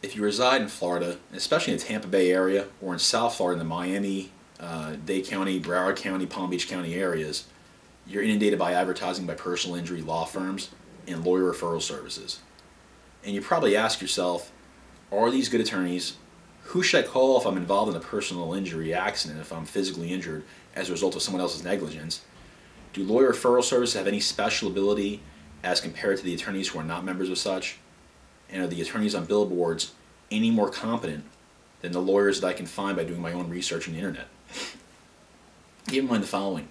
If you reside in Florida, especially in the Tampa Bay area or in South Florida, in the Miami, Dade County, Broward County, Palm Beach County areas, you're inundated by advertising by personal injury law firms and lawyer referral services. And you probably ask yourself, are these good attorneys? Who should I call if I'm involved in a personal injury accident, if I'm physically injured as a result of someone else's negligence? Do lawyer referral services have any special ability as compared to the attorneys who are not members of such? And are the attorneys on billboards any more competent than the lawyers that I can find by doing my own research on the internet? Keep in mind the following.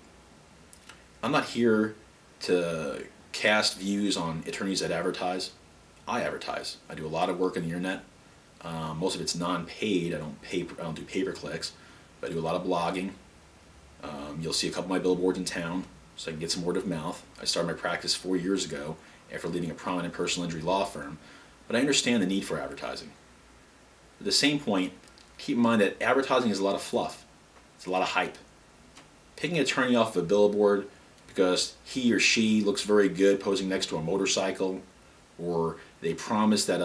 I'm not here to cast views on attorneys that advertise. I advertise. I do a lot of work on the internet. Most of it's non-paid. I don't do pay-per-clicks, but I do a lot of blogging. You'll see a couple of my billboards in town, so I can get some word of mouth. I started my practice 4 years ago after leaving a prominent personal injury law firm, but I understand the need for advertising. At the same point, keep in mind that advertising is a lot of fluff. It's a lot of hype. Picking an attorney off of a billboard because he or she looks very good posing next to a motorcycle, or they promise that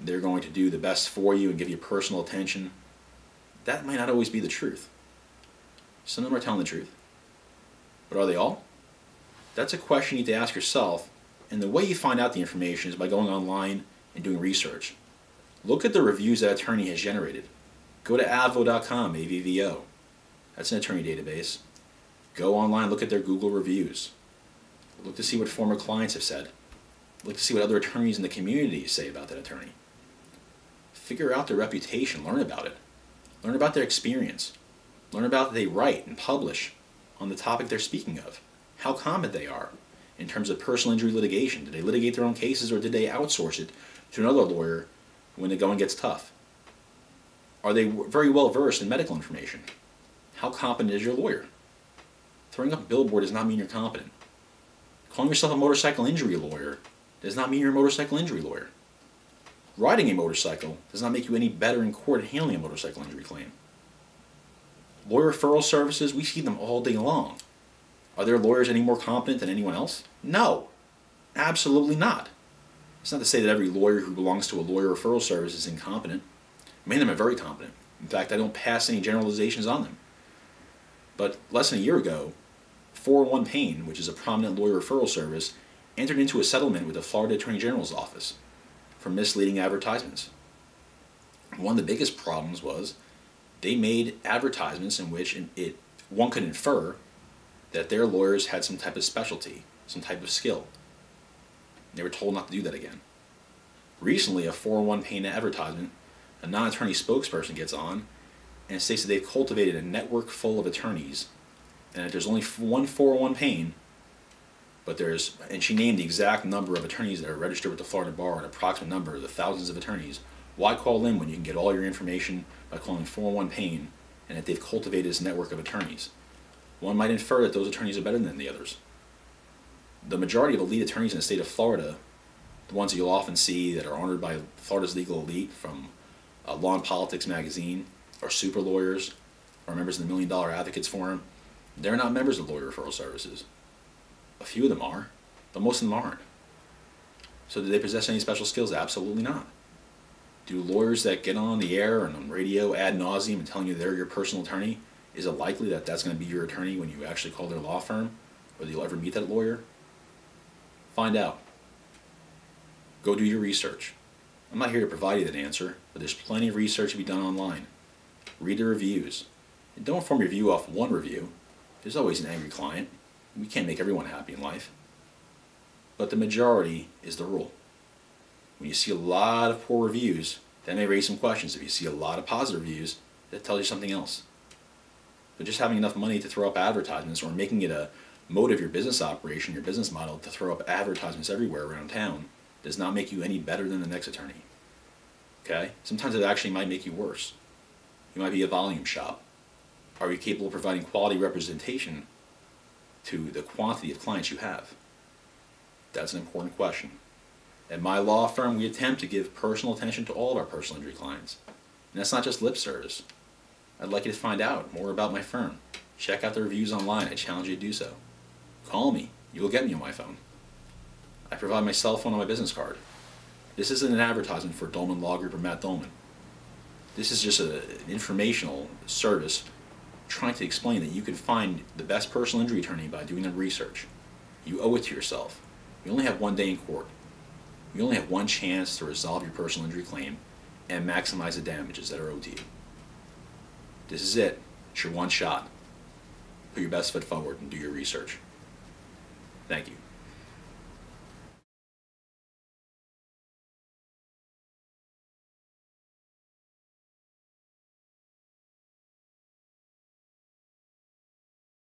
they're going to do the best for you and give you personal attention, that might not always be the truth. Some of them are telling the truth. But are they all? That's a question you need to ask yourself, and the way you find out the information is by going online and doing research. Look at the reviews that attorney has generated. Go to avvo.com, AVVO. That's an attorney database. Go online, look at their Google reviews. Look to see what former clients have said. Look to see what other attorneys in the community say about that attorney. Figure out their reputation, learn about it. Learn about their experience. Learn about what they write and publish on the topic they're speaking of. How competent they are in terms of personal injury litigation. Did they litigate their own cases, or did they outsource it to another lawyer when the going gets tough? Are they very well versed in medical information? How competent is your lawyer? Throwing up a billboard does not mean you're competent. Calling yourself a motorcycle injury lawyer does not mean you're a motorcycle injury lawyer. Riding a motorcycle does not make you any better in court at handling a motorcycle injury claim. Lawyer referral services, we see them all day long. Are their lawyers any more competent than anyone else? No, absolutely not. It's not to say that every lawyer who belongs to a lawyer referral service is incompetent. Many of them are very competent. In fact, I don't pass any generalizations on them. But less than a year ago, 401 Payne, which is a prominent lawyer referral service, entered into a settlement with the Florida Attorney General's office for misleading advertisements. One of the biggest problems was they made advertisements in which one could infer that their lawyers had some type of specialty, some type of skill. They were told not to do that again. Recently, a 401 Payne advertisement, a non-attorney spokesperson gets on and states that they've cultivated a network full of attorneys, and that there's only one 401 Payne, and she named the exact number of attorneys that are registered with the Florida Bar, an approximate number of the thousands of attorneys. Why call in when you can get all your information by calling 401 Payne, and that they've cultivated this network of attorneys? One might infer that those attorneys are better than the others. The majority of elite attorneys in the state of Florida, the ones that you'll often see that are honored by Florida's legal elite from Law and Politics magazine, or super lawyers, or members of the $1 Million Advocates Forum, they're not members of lawyer referral services. A few of them are, but most of them aren't. So do they possess any special skills? Absolutely not. Do lawyers that get on the air and on radio ad nauseum and telling you they're your personal attorney, is it likely that that's going to be your attorney when you actually call their law firm, or that you'll ever meet that lawyer? Find out. Go do your research. I'm not here to provide you that answer, but there's plenty of research to be done online. Read the reviews. And don't form your view off one review. There's always an angry client. We can't make everyone happy in life. But the majority is the rule. When you see a lot of poor reviews, that may raise some questions. If you see a lot of positive reviews, that tells you something else. But just having enough money to throw up advertisements, or making it a mode of your business operation, your business model, to throw up advertisements everywhere around town, does not make you any better than the next attorney. Okay? Sometimes it actually might make you worse. You might be a volume shop. Are you capable of providing quality representation to the quantity of clients you have? That's an important question. At my law firm, we attempt to give personal attention to all of our personal injury clients. And that's not just lip service. I'd like you to find out more about my firm. Check out the reviews online. I challenge you to do so. Call me. You will get me on my phone. I provide my cell phone on my business card. This isn't an advertisement for Dolman Law Group or Matt Dolman. This is just an informational service trying to explain that you can find the best personal injury attorney by doing the research. You owe it to yourself. You only have one day in court. You only have one chance to resolve your personal injury claim and maximize the damages that are owed to you. This is it. It's your one shot. Put your best foot forward and do your research. Thank you.